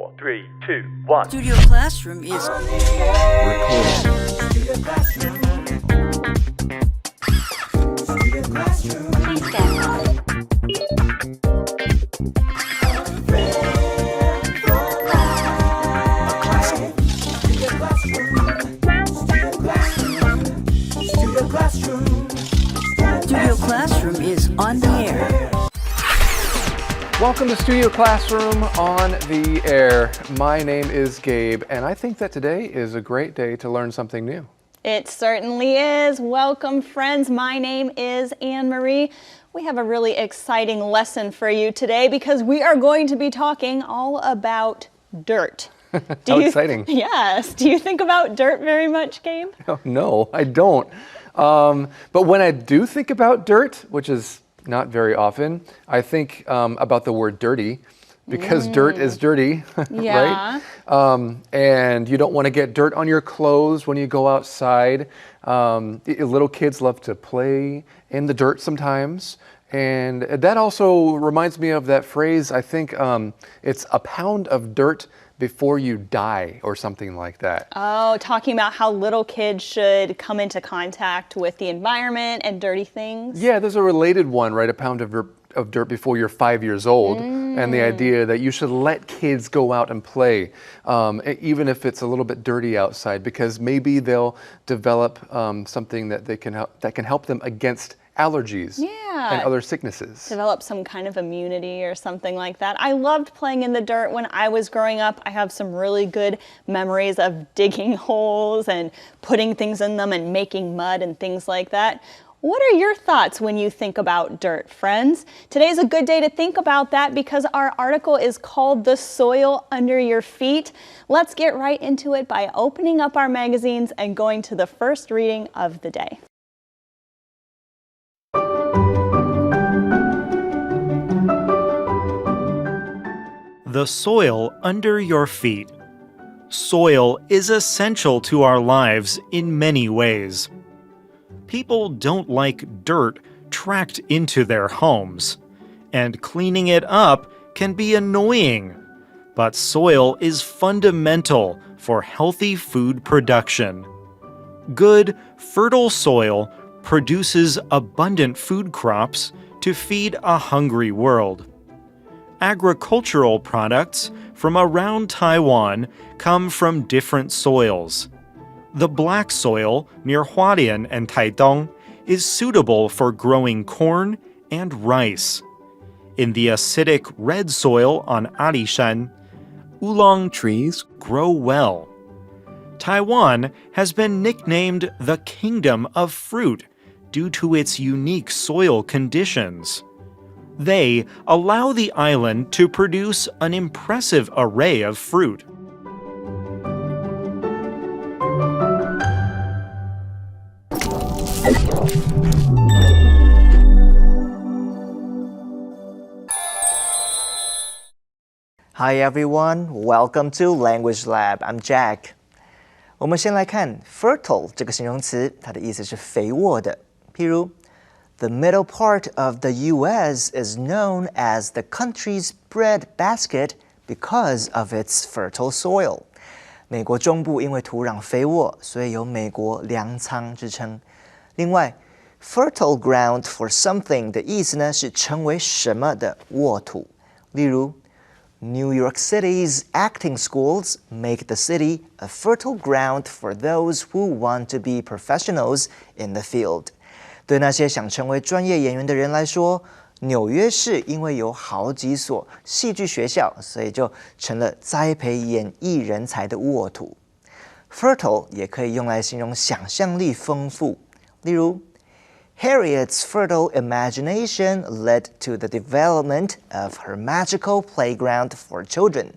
4, 3, 2, 1. Studio Classroom is Please stand by. Studio Classroom is on the air. Welcome to Studio Classroom on the air. My name is Gabe, and I think that today is a great day to learn something new. It certainly is. Welcome, friends. My name is Anne-Marie. We have a really exciting lesson for you today because we are going to be talking all about dirt. How exciting. Yes. Do you think about dirt very much, Gabe? Oh, no, I don't. But when I do think about dirt, which is not very often, I think about the word dirty, because dirt is dirty, Yeah. right? And you don't want to get dirt on your clothes when you go outside. Little kids love to play in the dirt sometimes. And that also reminds me of that phrase, I think it's a pound of dirt before you die or something like that. Oh, talking about how little kids should come into contact with the environment and dirty things. Yeah, there's a related one, right? A pound of dirt before you're 5 years old. And the idea that you should let kids go out and play, even if it's a little bit dirty outside, because maybe they'll develop something that can help them against allergies and other sicknesses. Develop some kind of immunity or something like that. I loved playing in the dirt when I was growing up. I have some really good memories of digging holes and putting things in them and making mud and things like that. What are your thoughts when you think about dirt, friends? Today's a good day to think about that because our article is called The Soil Under Your Feet. Let's get right into it by opening up our magazines and going to the first reading of the day. The soil under your feet. Soil is essential to our lives in many ways. People don't like dirt tracked into their homes, and cleaning it up can be annoying. But soil is fundamental for healthy food production. Good, fertile soil produces abundant food crops to feed a hungry world. Agricultural products from around Taiwan come from different soils. The black soil near Hualien and Taidong is suitable for growing corn and rice. In the acidic red soil on Alishan, oolong trees grow well. Taiwan has been nicknamed the Kingdom of Fruit due to its unique soil conditions. They allow the island to produce an impressive array of fruit. Hi everyone, welcome to Language Lab. I'm Jack. 我们先来看 fertile 这个形容词，它的意思是肥沃的。譬如 The middle part of the U.S. is known as the country's breadbasket because of its fertile soil. 美国中部因为土壤肥沃，所以有美国粮仓之称。另外 fertile ground for something 的意思呢是成为什么的沃土。例如 New York City's acting schools make the city a fertile ground for those who want to be professionals in the field. 对那些想成为专业演员的人来说，纽约市因为有好几所戏剧学校，所以就成了栽培演艺人才的沃土。Fertile 也可以用来形容想象力丰富，例如 Harriet's fertile imagination led to the development of her magical playground for children.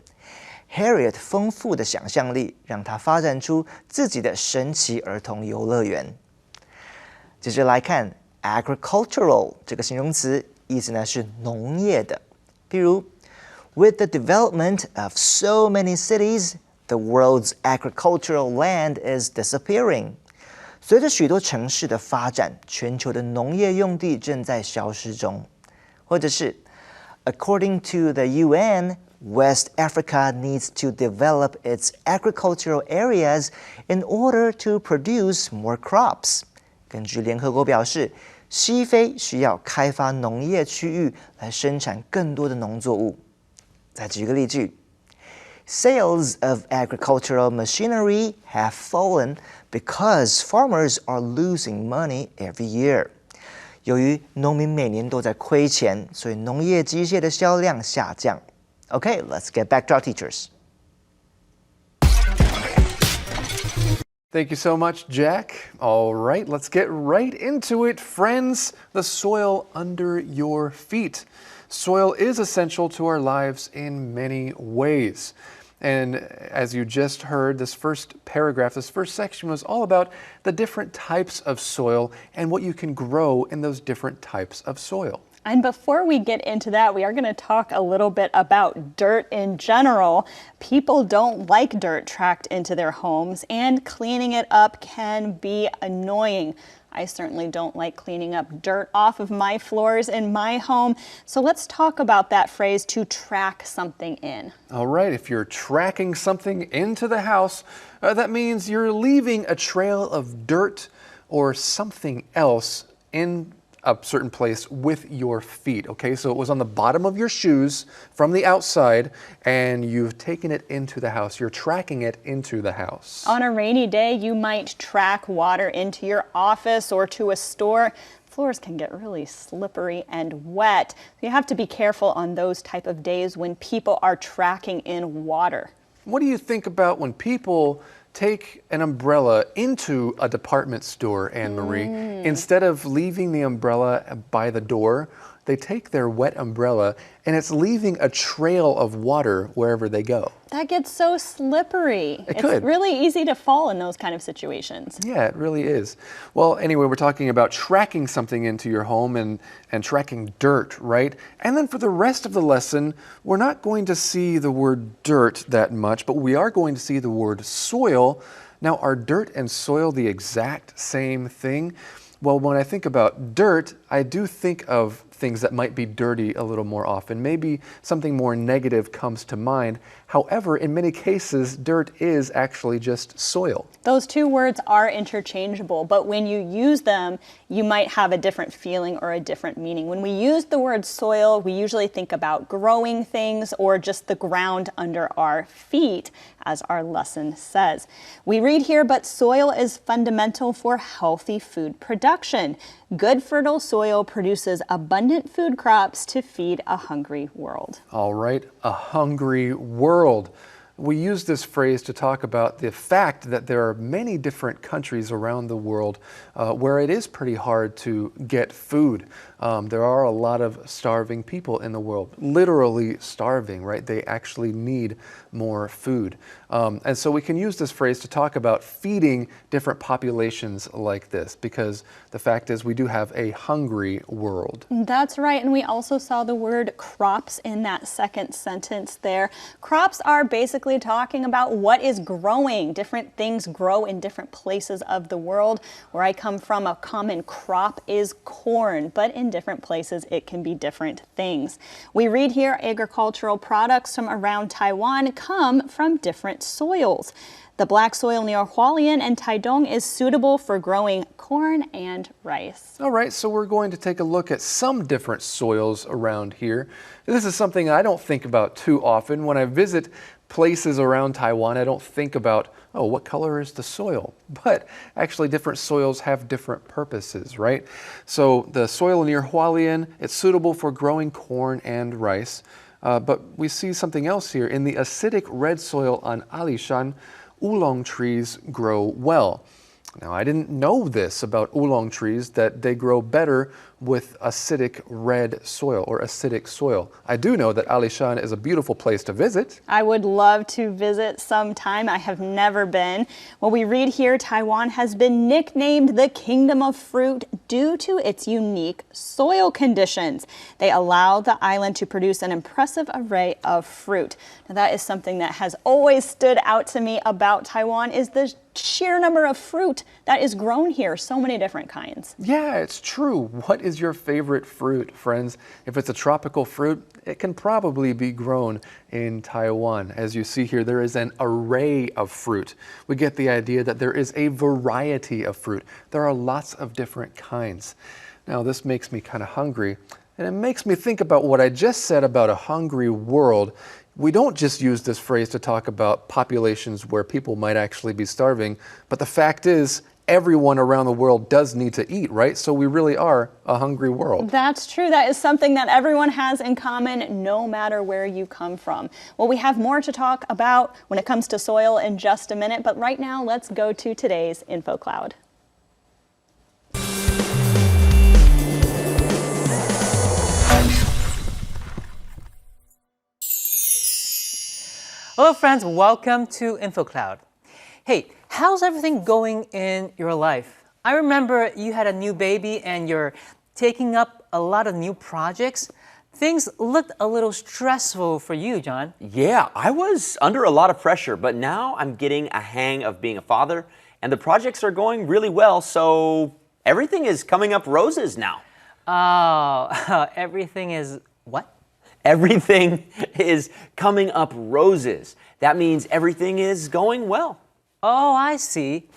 Harriet 丰富的想象力让她发展出自己的神奇儿童游乐园。接着来看 agricultural 这个形容词，意思呢是农业的。譬如 With the development of so many cities, the world's agricultural land is disappearing. 随着许多城市的发展，全球的农业用地正在消失中。或者是 According to the UN, West Africa needs to develop its agricultural areas in order to produce more crops. 根据联合国表示，西非需要开发农业区域来生产更多的农作物。再举个例句 ：Sales of agricultural machinery have fallen because farmers are losing money every year. 由于农民每年都在亏钱，所以农业机械的销量下降。Okay, let's get back to our teachers. Thank you so much, Jack. All right, let's get right into it, friends. The soil under your feet. Soil is essential to our lives in many ways. And as you just heard, this first paragraph, this first section was all about the different types of soil and what you can grow in those different types of soil. And before we get into that, we are going to talk a little bit about dirt in general. People don't like dirt tracked into their homes, and cleaning it up can be annoying. I certainly don't like cleaning up dirt off of my floors in my home. So let's talk about that phrase, to track something in. All right, if you're tracking something into the house, that means you're leaving a trail of dirt or something else in a certain place with your feet, okay? So it was on the bottom of your shoes from the outside, and you've taken it into the house. You're tracking it into the house. On a rainy day, you might track water into your office or to a store. Floors can get really slippery and wet. So you have to be careful on those type of days when people are tracking in water. What do you think about when people take an umbrella into a department store, Anne-Marie? Instead of leaving the umbrella by the door, they take their wet umbrella and it's leaving a trail of water wherever they go. That gets so slippery. It could. It's really easy to fall in those kind of situations. Yeah, it really is. Well, anyway, we're talking about tracking something into your home and tracking dirt, right? And then for the rest of the lesson, we're not going to see the word dirt that much, but we are going to see the word soil. Now, are dirt and soil the exact same thing? Well, when I think about dirt, I do think of things that might be dirty a little more often. Maybe something more negative comes to mind. However, in many cases, dirt is actually just soil. Those two words are interchangeable, but when you use them, you might have a different feeling or a different meaning. When we use the word soil, we usually think about growing things or just the ground under our feet, as our lesson says. We read here, but soil is fundamental for healthy food production. Good fertile soil produces abundant food crops to feed a hungry world. All right, a hungry world. We use this phrase to talk about the fact that there are many different countries around the world where it is pretty hard to get food. There are a lot of starving people in the world, literally starving, right? They actually need more food. And so we can use this phrase to talk about feeding different populations like this, because the fact is we do have a hungry world. That's right, and we also saw the word crops in that second sentence there. Crops are basically talking about what is growing. Different things grow in different places of the world. Where I come from, a common crop is corn, but in different places it can be different things. We read here, agricultural products from around Taiwan come from different soils. The black soil near Hualien and Taidong is suitable for growing corn and rice. All right, so we're going to take a look at some different soils around here. This is something I don't think about too often. When I visit places around Taiwan, I don't think about, oh, what color is the soil? But actually different soils have different purposes, right? So the soil near Hualien, it's suitable for growing corn and rice. But we see something else here. In the acidic red soil on Alishan, oolong trees grow well. Now, I didn't know this about oolong trees, that they grow better with acidic red soil or acidic soil. I do know that Alishan is a beautiful place to visit. I would love to visit sometime. I have never been. Well, we read here, Taiwan has been nicknamed the Kingdom of Fruit due to its unique soil conditions. They allow the island to produce an impressive array of fruit. Now, that is something that has always stood out to me about Taiwan, is the sheer number of fruit that is grown here, so many different kinds. Yeah, it's true. What is your favorite fruit, friends? If it's a tropical fruit, it can probably be grown in Taiwan. As you see here, there is an array of fruit. We get the idea that there is a variety of fruit. There are lots of different kinds. Now, this makes me kind of hungry, and it makes me think about what I just said about a hungry world. We don't just use this phrase to talk about populations where people might actually be starving, but the fact is, everyone around the world does need to eat, right? So we really are a hungry world. That's true. That is something that everyone has in common, no matter where you come from. Well, we have more to talk about when it comes to soil in just a minute, but right now, let's go to today's Info Cloud. Hello friends, welcome to InfoCloud. Hey, how's everything going in your life? I remember you had a new baby and you're taking up a lot of new projects. Things looked a little stressful for you, John. Yeah, I was under a lot of pressure, but now I'm getting a hang of being a father and the projects are going really well, so everything is coming up roses now. Oh, everything is what? Everything is coming up roses. That means everything is going well. Oh, I see.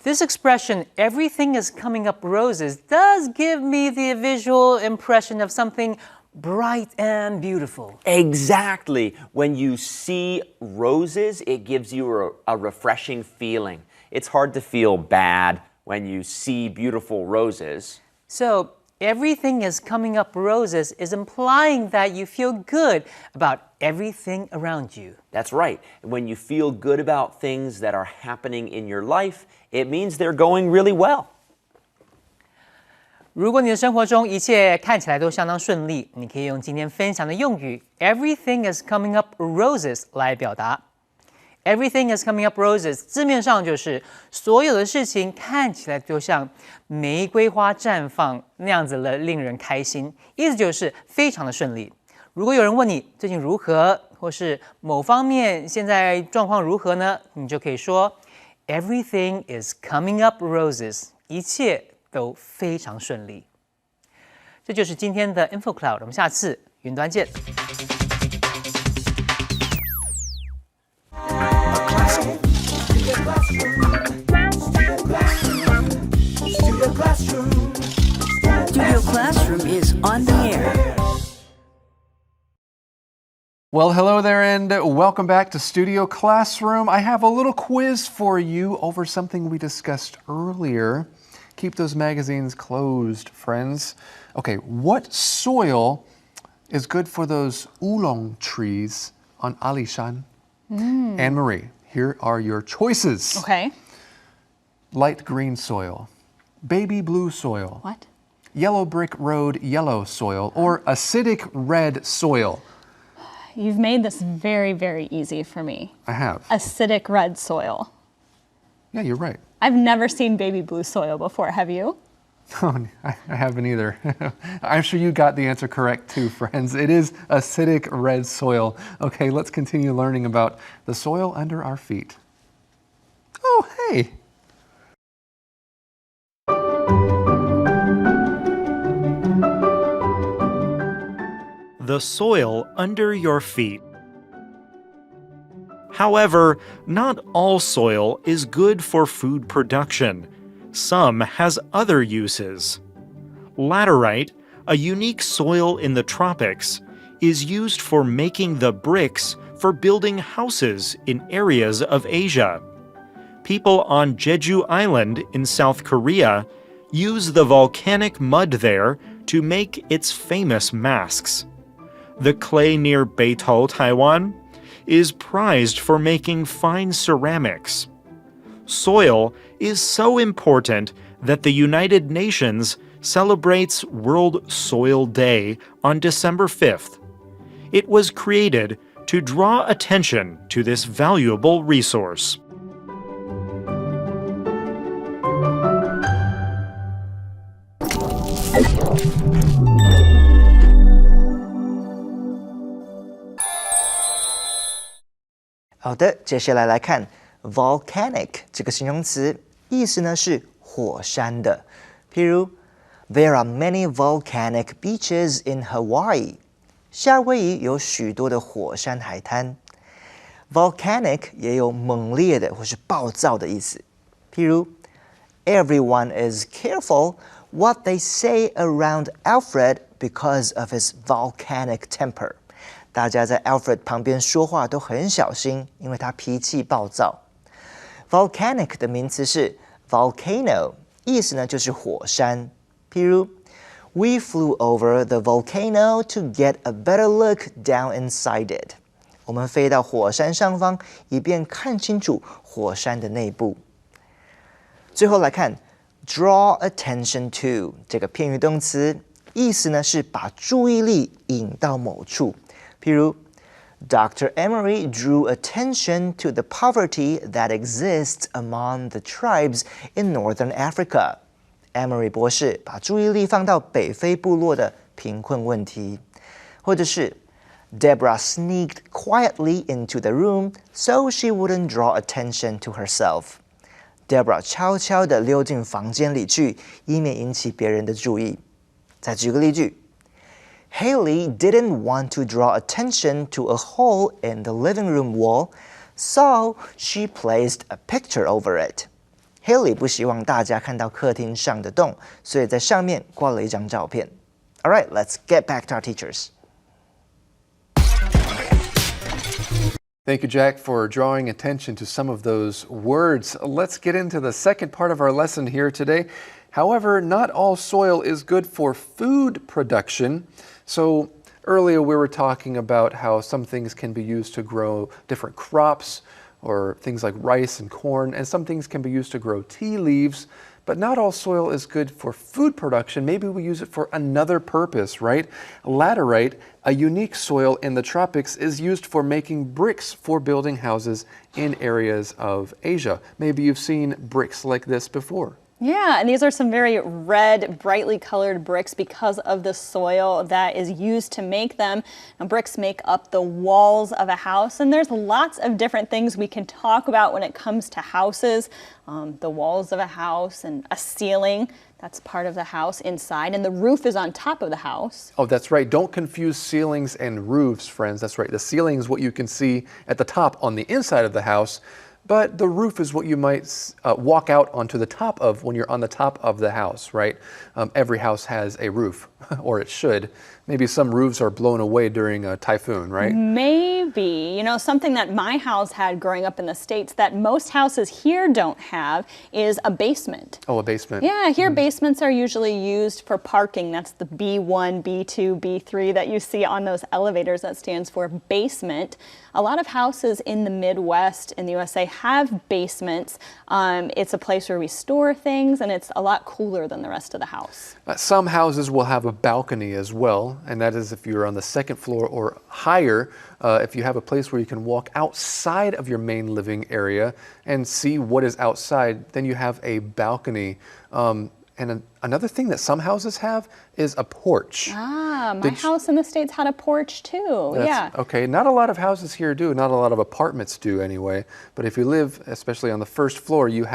This expression, everything is coming up roses, does give me the visual impression of something bright and beautiful. Exactly. When you see roses, it gives you a refreshing feeling. It's hard to feel bad when you see beautiful roses. So, everything is coming up roses is implying that you feel good about everything around you. That's right. When you feel good about things that are happening in your life, it means they're going really well. 如果你的生活中一切看起来都相当顺利，你可以用今天分享的用语 "Everything is coming up roses" 来表达。Everything is coming up roses 字面上就是所有的事情看起来就像玫瑰花绽放那样子的令人开心，意思就是非常的顺利。如果有人问你最近如何，或是某方面现在状况如何呢？你就可以说 Everything is coming up roses， 一切都非常顺利。这就是今天的 InfoCloud， 我们下次云端见。Studio Classroom is on the air. Well, hello there and welcome back to Studio Classroom. I have a little quiz for you over something we discussed earlier. Keep those magazines closed, friends. Okay, what soil is good for those oolong trees on Alishan? Anne-Marie, here are your choices. Okay. Light green soil, baby blue soil, What? yellow brick road yellow soil, or acidic red soil. You've made this very, very easy for me. I have. Acidic red soil. Yeah, you're right. I've never seen baby blue soil before, have you? Oh, I haven't either. I'm sure you got the answer correct too, friends. It is acidic red soil. Okay, let's continue learning about the soil under our feet. Oh, hey. The soil under your feet. However, not all soil is good for food production. Some has other uses. Laterite, a unique soil in the tropics, is used for making the bricks for building houses in areas of Asia. People on Jeju Island in South Korea use the volcanic mud there to make its famous masks. The clay near Beitou, Taiwan, is prized for making fine ceramics. Soil is so important that the United Nations celebrates World Soil Day on December 5th. It was created to draw attention to this valuable resource.好的，接下来来看 volcanic 这个形容词，意思呢是火山的。譬如 There are many volcanic beaches in Hawaii. 夏威夷有许多的火山海滩。Volcanic 也有猛烈的或是暴躁的意思。譬如 Everyone is careful what they say around Alfred because of his volcanic temper. 大家在 Alfred 旁边说话都很小心，因为他脾气暴躁。Volcanic 的名词是 volcano， 意思呢就是火山。譬如 We flew over the volcano to get a better look down inside it. 我们飞到火山上方，以便看清楚火山的内部。最后来看 draw attention to 这个片语动词，意思呢是把注意力引到某处。譬如 Dr. Emery drew attention to the poverty that exists among the tribes in northern Africa. Emery 博士把注意力放到北非部落的贫困问题。或者是 Deborah sneaked quietly into the room so she wouldn't draw attention to herself. Deborah 悄悄地溜进房间里去，以免引起别人的注意。再举个例句 Haley didn't want to draw attention to a hole in the living room wall, so she placed a picture over it. Haley 不希望大家看到客厅上的洞，所以在上面挂了一张照片。All right, let's get back to our teachers. Thank you, Jack, for drawing attention to some of those words. Let's get into the second part of our lesson here today. However, not all soil is good for food production. So earlier we were talking about how some things can be used to grow different crops, or things like rice and corn, and some things can be used to grow tea leaves. But not all soil is good for food production. Maybe we use it for another purpose, right? Laterite, a unique soil in the tropics, is used for making bricks for building houses in areas of Asia. Maybe you've seen bricks like this before. Yeah, and these are some very red, brightly colored bricks because of the soil that is used to make them. Now, bricks make up the walls of a house, and there's lots of different things we can talk about when it comes to houses. The walls of a house and a ceiling, that's part of the house inside, and the roof is on top of the house. Oh, that's right. Don't confuse ceilings and roofs, friends. That's right. The ceiling is what you can see at the top on the inside of the house. But the roof is what you might walk out onto the top of when you're on the top of the house, right? Every house has a roof, or it should. Maybe some roofs are blown away during a typhoon, right? Maybe. You know, something that my house had growing up in the States that most houses here don't have is a basement. Oh, a basement. Yeah, here basements are usually used for parking. That's the B1, B2, B3 that you see on those elevators. That stands for basement. A lot of houses in the Midwest in the USA have basements. It's a place where we store things, and it's a lot cooler than the rest of the house. Some houses will have a balcony as well, and that is if you're on the second floor or higher. If you have a place where you can walk outside of your main living area and see what is outside, then you have a balcony. And another thing that some houses have is a porch. My house in the States had a porch too. Yeah. Okay, not a lot of houses here do, not a lot of apartments do anyway. But if you live, especially on the first floor, you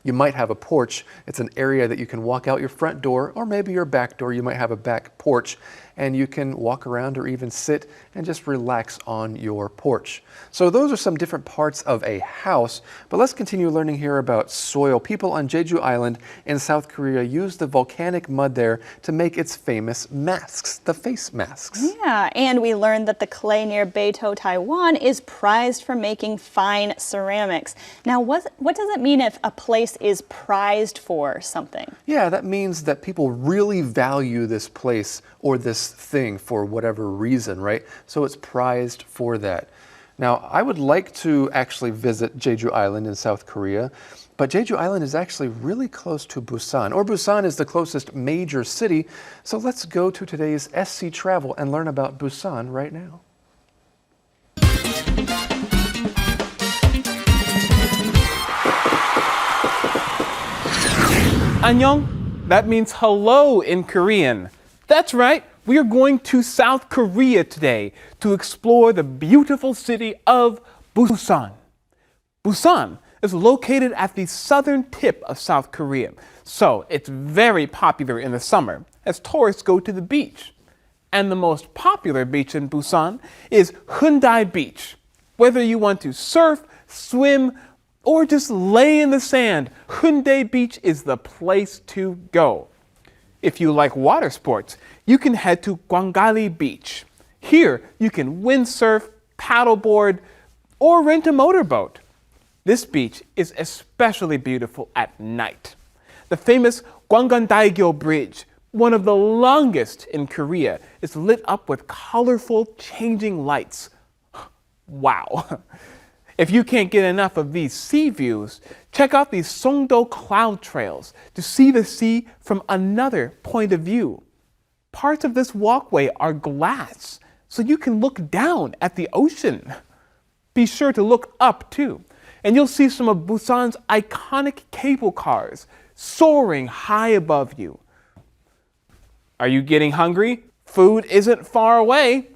might have a porch. It's an area that you can walk out your front door, or maybe your back door. You might have a back porch, and you can walk around or even sit and just relax on your porch. So those are some different parts of a house. But let's continue learning here about soil. People on Jeju Island in South Korea use the volcanic mud there to make its famous masks, the face masks. Yeah, and we learned that the clay near Beito, Taiwan is prized for making fine ceramics. Now, what does it mean if a place is prized for something? Yeah, that means that people really value this place or this thing for whatever reason, right? So it's prized for that. Now, I would like to actually visit Jeju Island in South Korea, but Jeju Island is actually really close to Busan, or Busan is the closest major city. So let's go to today's SC Travel and learn about Busan right now. Annyeong, that means hello in Korean. That's right, we are going to South Korea today to explore the beautiful city of Busan. Busan, is located at the southern tip of South Korea, so it's very popular in the summer as tourists go to the beach. And the most popular beach in Busan is Hyundai Beach. Whether you want to surf, swim, or just lay in the sand, Hyundai Beach is the place to go. If you like water sports, you can head to Gwangali Beach. Here, you can windsurf, paddleboard, or rent a motorboat. This beach is especially beautiful at night. The famous Gwangandaegyo Bridge, one of the longest in Korea, is lit up with colorful changing lights. Wow! If you can't get enough of these sea views, check out the Songdo cloud trails to see the sea from another point of view. Parts of this walkway are glass, so you can look down at the ocean. Be sure to look up too, and you'll see some of Busan's iconic cable cars soaring high above you. Are you getting hungry? Food isn't far away.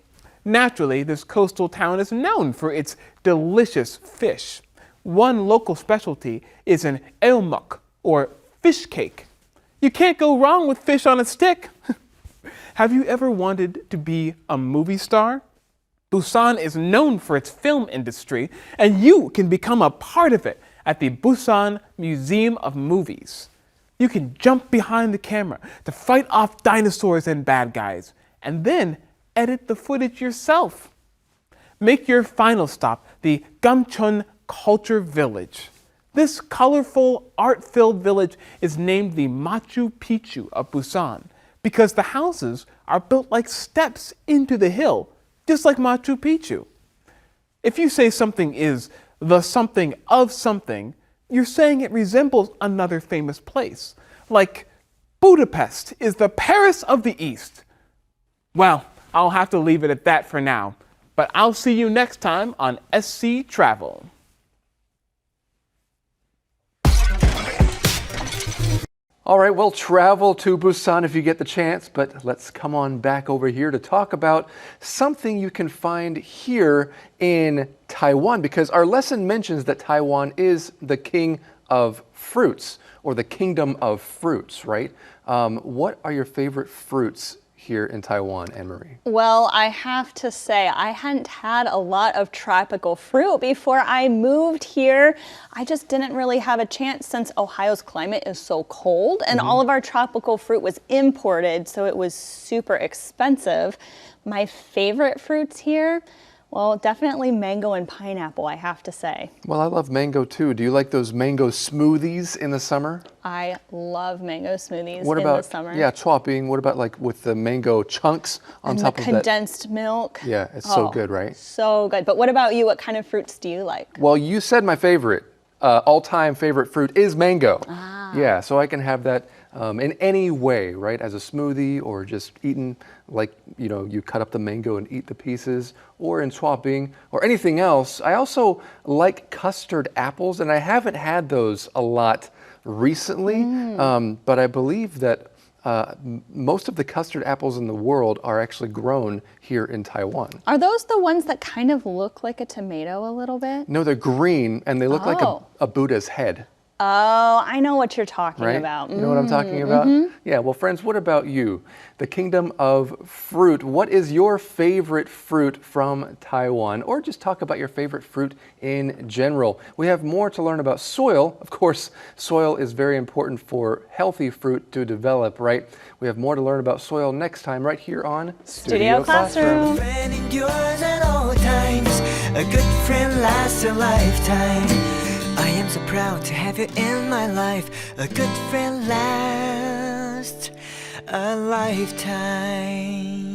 Naturally, this coastal town is known for its delicious fish. One local specialty is an eomok, or fish cake. You can't go wrong with fish on a stick. Have you ever wanted to be a movie star? Busan is known for its film industry, and you can become a part of it at the Busan Museum of Movies. You can jump behind the camera to fight off dinosaurs and bad guys, and then edit the footage yourself. Make your final stop the Gamcheon Culture Village. This colorful, art-filled village is named the Machu Picchu of Busan because the houses are built like steps into the hill, just like Machu Picchu. If you say something is the something of something, you're saying it resembles another famous place, like Budapest is the Paris of the East. Well, I'll have to leave it at that for now, but I'll see you next time on SC Travel. All right, well, travel to Busan if you get the chance, but let's come on back over here to talk about something you can find here in Taiwan, because our lesson mentions that Taiwan is the king of fruits, or the kingdom of fruits, right? What are your favorite fruits here in Taiwan, Anne-Marie? Well, I have to say, I hadn't had a lot of tropical fruit before I moved here. I just didn't really have a chance since Ohio's climate is so cold, and all of our tropical fruit was imported, so it was super expensive. My favorite fruits here, well, definitely mango and pineapple, I have to say. Well, I love mango too. Do you like those mango smoothies in the summer? I love mango smoothies What in about, the summer. yeah, chopping. What about like with the mango chunks on and top the of that? condensed milk. Yeah, it's so good, right? So good. But what about you? What kind of fruits do you like? Well, you said my favorite, all-time favorite fruit is mango. Yeah, so I can have that in any way, right? As a smoothie or just eaten like, you know, you cut up the mango and eat the pieces, or in chopping or anything else. I also like custard apples, and I haven't had those a lot recently, but I believe that most of the custard apples in the world are actually grown here in Taiwan. Are those the ones that kind of look like a tomato a little bit? No, they're green, and they look like a Buddha's head. Oh, I know what you're talking Right? about. You know what I'm talking about? Yeah, well, friends, what about you? The kingdom of fruit. What is your favorite fruit from Taiwan? Or just talk about your favorite fruit in general. We have more to learn about soil. Of course, soil is very important for healthy fruit to develop, right? We have more to learn about soil next time right here on Studio Classroom. Friend endures at all times. A good friend lasts a lifetime. I am so proud to have you in my life. A good friend lasts a lifetime.